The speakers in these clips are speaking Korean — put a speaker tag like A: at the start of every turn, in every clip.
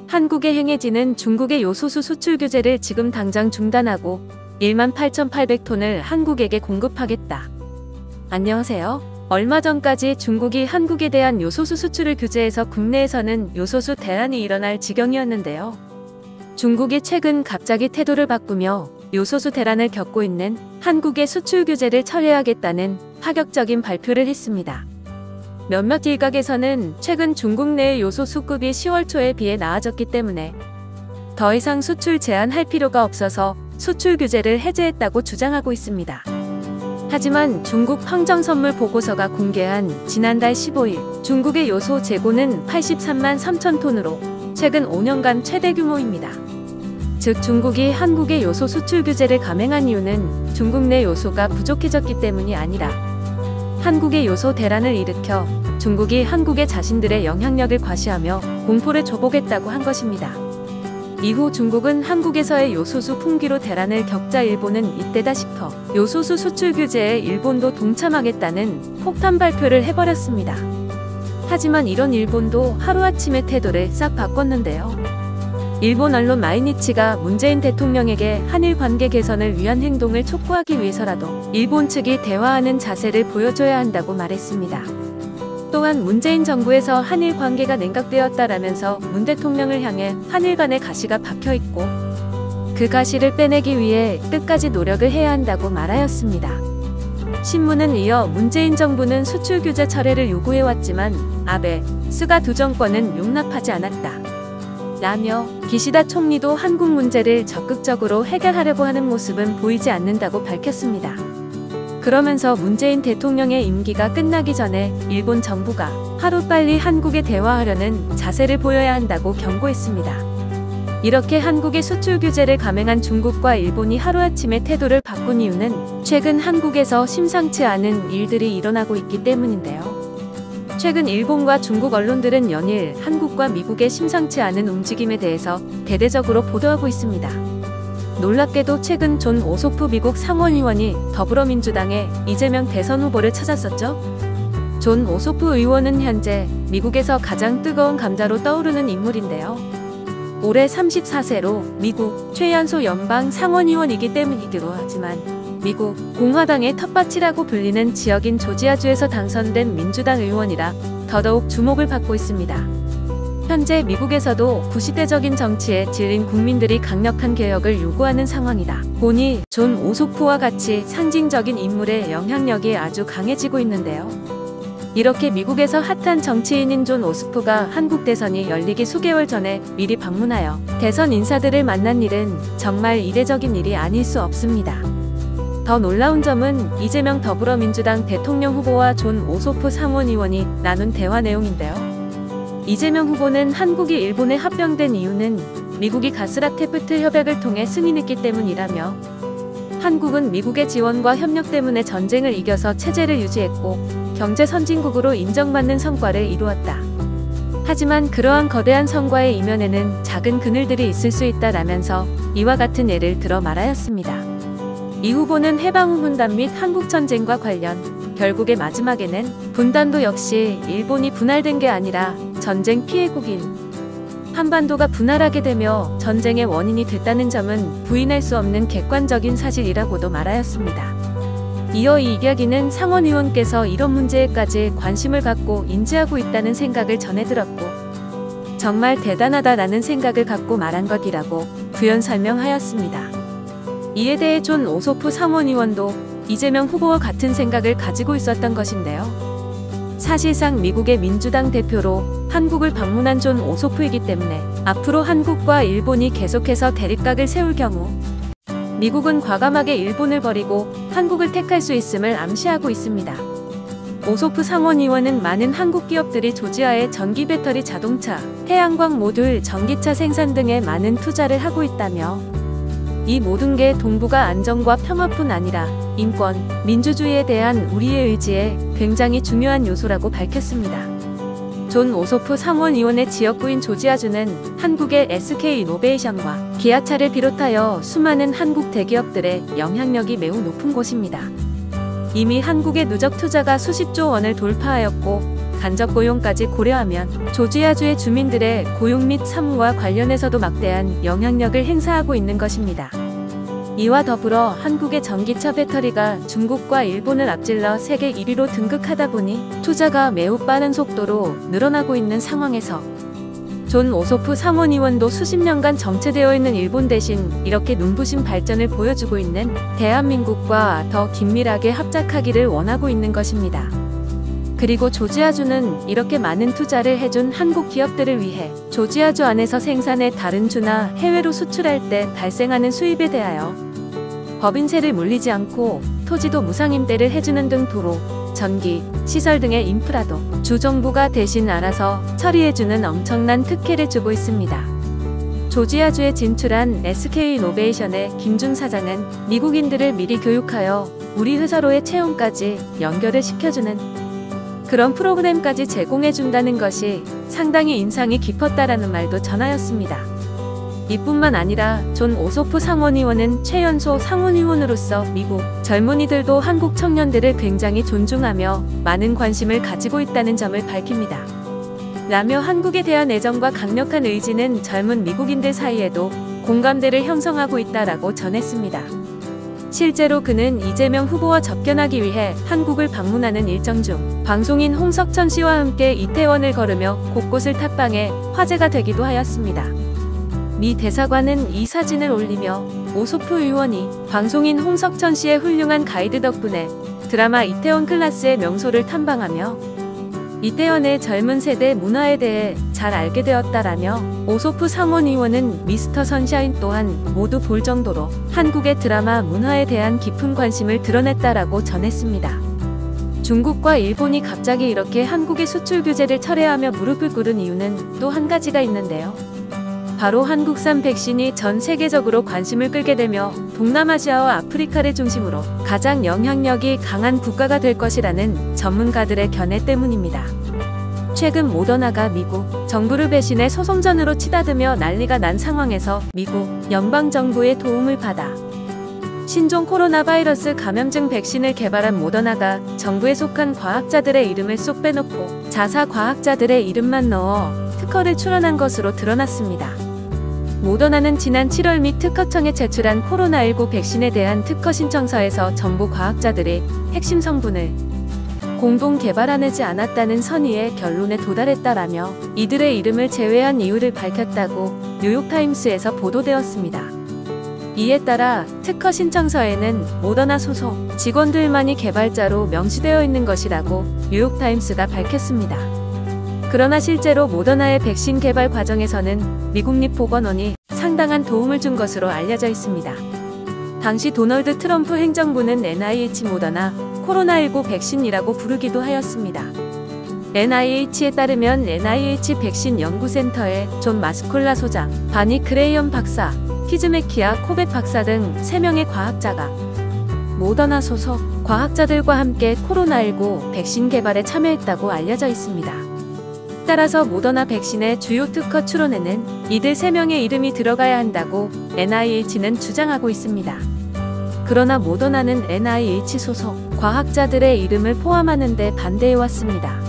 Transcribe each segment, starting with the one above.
A: 한국에 행해지는 중국의 요소수 수출 규제를 지금 당장 중단하고 18,800톤을 한국에게 공급하겠다. 안녕하세요. 얼마 전까지 중국이 한국에 대한 요소수 수출을 규제해서 국내에서는 요소수 대란이 일어날 지경이었는데요. 중국이 최근 갑자기 태도를 바꾸며 요소수 대란을 겪고 있는 한국의 수출 규제를 철회하겠다는 파격적인 발표를 했습니다. 몇몇 일각에서는 최근 중국 내의 요소 수급이 10월 초에 비해 나아졌기 때문에 더 이상 수출 제한할 필요가 없어서 수출 규제를 해제했다고 주장하고 있습니다. 하지만 중국 환경선물 보고서가 공개한 지난달 15일 중국의 요소 재고는 83만 3천 톤으로 최근 5년간 최대 규모입니다. 즉 중국이 한국의 요소 수출 규제를 감행한 이유는 중국 내 요소가 부족해졌기 때문이 아니라 한국의 요소 대란을 일으켜 중국이 한국에 자신들의 영향력을 과시하며 공포를 줘보겠다고 한 것입니다. 이후 중국은 한국에서의 요소수 풍기로 대란을 겪자 일본은 이때다 싶어 요소수 수출 규제에 일본도 동참하겠다는 폭탄 발표를 해버렸습니다. 하지만 이런 일본도 하루아침에 태도를 싹 바꿨는데요. 일본 언론 마이니치가 문재인 대통령에게 한일 관계 개선을 위한 행동을 촉구하기 위해서라도 일본 측이 대화하는 자세를 보여줘야 한다고 말했습니다. 또한 문재인 정부에서 한일 관계가 냉각되었다라면서 문 대통령을 향해 한일 간의 가시가 박혀있고 그 가시를 빼내기 위해 끝까지 노력을 해야 한다고 말하였습니다. 신문은 이어 문재인 정부는 수출 규제 철회를 요구해왔지만 아베, 스가 두 정권은 용납하지 않았다. 라며 기시다 총리도 한국 문제를 적극적으로 해결하려고 하는 모습은 보이지 않는다고 밝혔습니다. 그러면서 문재인 대통령의 임기가 끝나기 전에 일본 정부가 하루빨리 한국에 대화하려는 자세를 보여야 한다고 경고했습니다. 이렇게 한국의 수출 규제를 감행한 중국과 일본이 하루아침에 태도를 바꾼 이유는 최근 한국에서 심상치 않은 일들이 일어나고 있기 때문인데요. 최근 일본과 중국 언론들은 연일 한국과 미국의 심상치 않은 움직임에 대해서 대대적으로 보도하고 있습니다. 놀랍게도 최근 존 오소프 미국 상원의원이 더불어민주당의 이재명 대선 후보를 찾았었죠. 존 오소프 의원은 현재 미국에서 가장 뜨거운 감자로 떠오르는 인물인데요. 올해 34세로 미국 최연소 연방 상원의원이기 때문이기도 하지만 미국 공화당의 텃밭이라고 불리는 지역인 조지아주에서 당선된 민주당 의원이라 더더욱 주목을 받고 있습니다. 현재 미국에서도 구시대적인 정치에 질린 국민들이 강력한 개혁을 요구하는 상황이다 보니 존 오소프와 같이 상징적인 인물의 영향력이 아주 강해지고 있는데요. 이렇게 미국에서 핫한 정치인인 존 오소프가 한국 대선이 열리기 수개월 전에 미리 방문하여 대선 인사들을 만난 일은 정말 이례적인 일이 아닐 수 없습니다. 더 놀라운 점은 이재명 더불어민주당 대통령 후보와 존 오소프 상원의원이 나눈 대화 내용인데요. 이재명 후보는 한국이 일본에 합병된 이유는 미국이 가스라테프트 협약을 통해 승인했기 때문이라며 한국은 미국의 지원과 협력 때문에 전쟁을 이겨서 체제를 유지했고 경제 선진국으로 인정받는 성과를 이루었다. 하지만 그러한 거대한 성과의 이면에는 작은 그늘들이 있을 수 있다라면서 이와 같은 예를 들어 말하였습니다. 이 후보는 해방 후 분단 및 한국전쟁과 관련 결국의 마지막에는 분단도 역시 일본이 분할된 게 아니라 전쟁 피해국인 한반도가 분할하게 되며 전쟁의 원인이 됐다는 점은 부인할 수 없는 객관적인 사실이라고도 말하였습니다. 이어 이 이야기는 상원의원께서 이런 문제에까지 관심을 갖고 인지하고 있다는 생각을 전해 들었고 정말 대단하다라는 생각을 갖고 말한 것이라고 부연 설명하였습니다. 이에 대해 존 오소프 상원의원도 이재명 후보와 같은 생각을 가지고 있었던 것인데요. 사실상 미국의 민주당 대표로 한국을 방문한 존 오소프이기 때문에 앞으로 한국과 일본이 계속해서 대립각을 세울 경우 미국은 과감하게 일본을 버리고 한국을 택할 수 있음을 암시하고 있습니다. 오소프 상원의원은 많은 한국 기업들이 조지아의 전기 배터리 자동차, 태양광 모듈, 전기차 생산 등에 많은 투자를 하고 있다며 이 모든 게 동북아 안정과 평화뿐 아니라 인권, 민주주의에 대한 우리의 의지에 굉장히 중요한 요소라고 밝혔습니다. 존 오소프 상원의원의 지역구인 조지아주는 한국의 SK이노베이션과 기아차를 비롯하여 수많은 한국 대기업들의 영향력이 매우 높은 곳입니다. 이미 한국의 누적 투자가 수십조 원을 돌파하였고 간접 고용까지 고려하면 조지아주의 주민들의 고용 및 사무와 관련해서도 막대한 영향력을 행사하고 있는 것입니다. 이와 더불어 한국의 전기차 배터리가 중국과 일본을 앞질러 세계 1위로 등극하다 보니 투자가 매우 빠른 속도로 늘어나고 있는 상황에서 존 오소프 상원의원도 수십 년간 정체되어 있는 일본 대신 이렇게 눈부신 발전을 보여주고 있는 대한민국과 더 긴밀하게 합작하기를 원하고 있는 것입니다. 그리고 조지아주는 이렇게 많은 투자를 해준 한국 기업들을 위해 조지아주 안에서 생산해 다른 주나 해외로 수출할 때 발생하는 수입에 대하여 법인세를 물리지 않고 토지도 무상임대를 해주는 등 도로, 전기, 시설 등의 인프라도 주정부가 대신 알아서 처리해주는 엄청난 특혜를 주고 있습니다. 조지아주에 진출한 SK이노베이션의 김준 사장은 미국인들을 미리 교육하여 우리 회사로의 채용까지 연결을 시켜주는 그런 프로그램까지 제공해준다는 것이 상당히 인상이 깊었다라는 말도 전하였습니다. 이뿐만 아니라 존 오소프 상원의원은 최연소 상원의원으로서 미국 젊은이들도 한국 청년들을 굉장히 존중하며 많은 관심을 가지고 있다는 점을 밝힙니다. 라며 한국에 대한 애정과 강력한 의지는 젊은 미국인들 사이에도 공감대를 형성하고 있다라고 전했습니다. 실제로 그는 이재명 후보와 접견하기 위해 한국을 방문하는 일정 중 방송인 홍석천 씨와 함께 이태원을 걸으며 곳곳을 탑방해 화제가 되기도 하였습니다. 미 대사관은 이 사진을 올리며 오소프 의원이 방송인 홍석천 씨의 훌륭한 가이드 덕분에 드라마 이태원 클라스의 명소를 탐방하며 이태원의 젊은 세대 문화에 대해 잘 알게 되었다라며 오소프 상원의원은 미스터 선샤인 또한 모두 볼 정도로 한국의 드라마 문화에 대한 깊은 관심을 드러냈다라고 전했습니다. 중국과 일본이 갑자기 이렇게 한국의 수출 규제를 철회하며 무릎을 꿇은 이유는 또 한 가지가 있는데요. 바로 한국산 백신이 전 세계적으로 관심을 끌게 되며 동남아시아와 아프리카를 중심으로 가장 영향력이 강한 국가가 될 것이라는 전문가들의 견해 때문입니다. 최근 모더나가 미국 정부를 배신해 소송전으로 치닫으며 난리가 난 상황에서 미국 연방정부의 도움을 받아 신종 코로나 바이러스 감염증 백신을 개발한 모더나가 정부에 속한 과학자들의 이름을 쏙 빼놓고 자사 과학자들의 이름만 넣어 특허를 출원한 것으로 드러났습니다. 모더나는 지난 7월 미 특허청에 제출한 코로나19 백신에 대한 특허 신청서에서 정부 과학자들이 핵심 성분을 공동 개발하지 않았다는 선의의 결론에 도달했다라며 이들의 이름을 제외한 이유를 밝혔다고 뉴욕타임스에서 보도되었습니다. 이에 따라 특허 신청서에는 모더나 소속 직원들만이 개발자로 명시되어 있는 것이라고 뉴욕타임스가 밝혔습니다. 그러나 실제로 모더나의 백신 개발 과정에서는 미국립보건원이 상당한 도움을 준 것으로 알려져 있습니다. 당시 도널드 트럼프 행정부는 NIH 모더나 코로나19 백신이라고 부르기도 하였습니다. NIH에 따르면 NIH 백신 연구센터의 존 마스콜라 소장, 바니 그레이엄 박사, 키즈메키아 코벳 박사 등 3명의 과학자가 모더나 소속 과학자들과 함께 코로나19 백신 개발에 참여했다고 알려져 있습니다. 따라서 모더나 백신의 주요 특허 출원에는 이들 3명의 이름이 들어가야 한다고 NIH는 주장하고 있습니다. 그러나 모더나는 NIH 소속 과학자들의 이름을 포함하는 데 반대해왔습니다.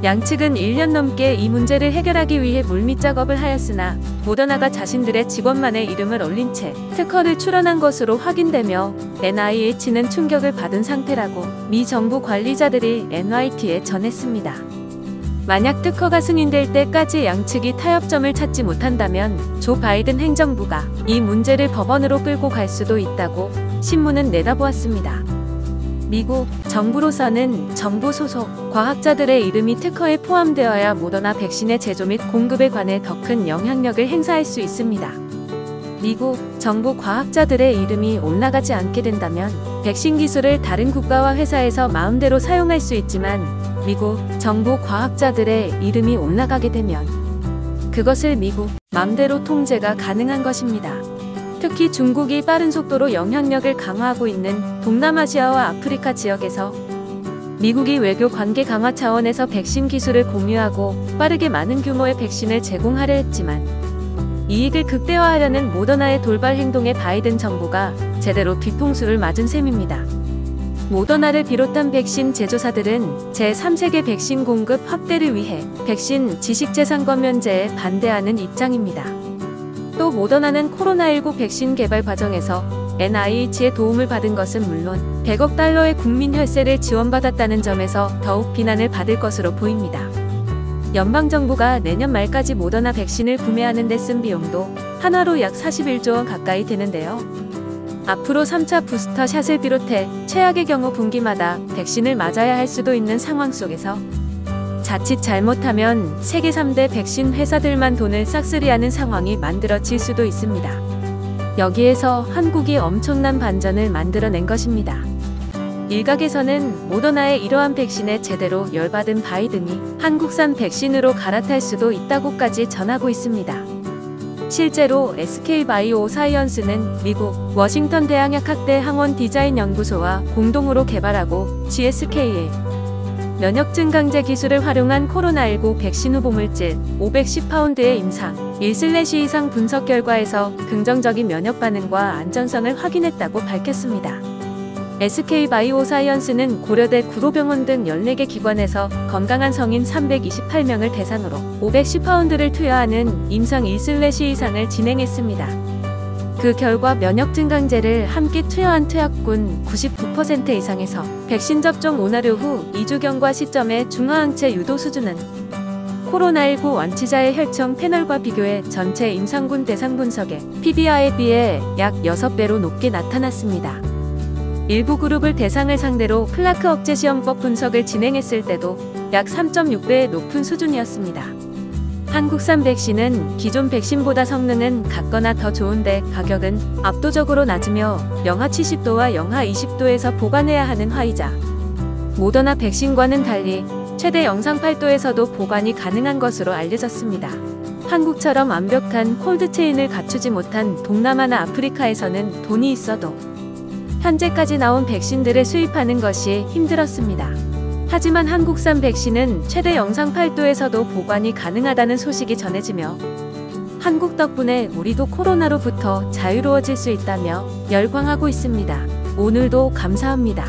A: 양측은 1년 넘게 이 문제를 해결하기 위해 물밑 작업을 하였으나 모더나가 자신들의 직원만의 이름을 올린 채 특허를 출원한 것으로 확인되며 NIH는 충격을 받은 상태라고 미 정부 관리자들이 NYT에 전했습니다. 만약 특허가 승인될 때까지 양측이 타협점을 찾지 못한다면 조 바이든 행정부가 이 문제를 법원으로 끌고 갈 수도 있다고 신문은 내다보았습니다. 미국 정부로서는 정부 소속 과학자들의 이름이 특허에 포함되어야 모더나 백신의 제조 및 공급에 관해 더 큰 영향력을 행사할 수 있습니다. 미국 정부 과학자들의 이름이 올라가지 않게 된다면 백신 기술을 다른 국가와 회사에서 마음대로 사용할 수 있지만 미국 정부 과학자들의 이름이 올라가게 되면 그것을 미국 맘대로 통제가 가능한 것입니다. 특히 중국이 빠른 속도로 영향력을 강화하고 있는 동남아시아와 아프리카 지역에서 미국이 외교 관계 강화 차원에서 백신 기술을 공유하고 빠르게 많은 규모의 백신을 제공하려 했지만 이익을 극대화하려는 모더나의 돌발 행동에 바이든 정부가 제대로 뒤통수를 맞은 셈입니다. 모더나를 비롯한 백신 제조사들은 제3세계 백신 공급 확대를 위해 백신 지식재산권 면제에 반대하는 입장입니다. 또 모더나는 코로나19 백신 개발 과정에서 NIH의 도움을 받은 것은 물론 100억 달러의 국민 혈세를 지원받았다는 점에서 더욱 비난을 받을 것으로 보입니다. 연방정부가 내년 말까지 모더나 백신을 구매하는 데 쓴 비용도 한화로 약 41조 원 가까이 되는데요. 앞으로 3차 부스터 샷을 비롯해 최악의 경우 분기마다 백신을 맞아야 할 수도 있는 상황 속에서 자칫 잘못하면 세계 3대 백신 회사들만 돈을 싹쓸이하는 상황이 만들어질 수도 있습니다. 여기에서 한국이 엄청난 반전을 만들어낸 것입니다. 일각에서는 모더나의 이러한 백신에 제대로 열받은 바이든이 한국산 백신으로 갈아탈 수도 있다고까지 전하고 있습니다. 실제로 SK바이오사이언스는 미국 워싱턴 대학약학대 항원 디자인 연구소와 공동으로 개발하고 GSK의 면역 증강제 기술을 활용한 코로나19 백신 후보 물질 510파운드의 임상 1/2 이상 분석 결과에서 긍정적인 면역 반응과 안전성을 확인했다고 밝혔습니다. SK바이오사이언스는 고려대 구로병원 등 14개 기관에서 건강한 성인 328명을 대상으로 510파운드를 투여하는 임상 1/2 이상을 진행했습니다. 그 결과 면역 증강제를 함께 투여한 투약군 99% 이상에서 백신 접종 원활후 후 2주경과 시점의 중화항체 유도 수준은 코로나19 완치자의 혈청 패널과 비교해 전체 임상군 대상 분석의 PBR에 비해 약 6배로 높게 나타났습니다. 일부 그룹을 대상을 상대로 플라크 억제 시험법 분석을 진행했을 때도 약 3.6배의 높은 수준이었습니다. 한국산 백신은 기존 백신보다 성능은 같거나 더 좋은데 가격은 압도적으로 낮으며 영하 70도와 영하 20도에서 보관해야 하는 화이자 모더나 백신과는 달리 최대 영상 8도에서도 보관이 가능한 것으로 알려졌습니다. 한국처럼 완벽한 콜드체인을 갖추지 못한 동남아나 아프리카에서는 돈이 있어도 현재까지 나온 백신들을 수입하는 것이 힘들었습니다. 하지만 한국산 백신은 최대 영상 8도에서도 보관이 가능하다는 소식이 전해지며 한국 덕분에 우리도 코로나로부터 자유로워질 수 있다며 열광하고 있습니다. 오늘도 감사합니다.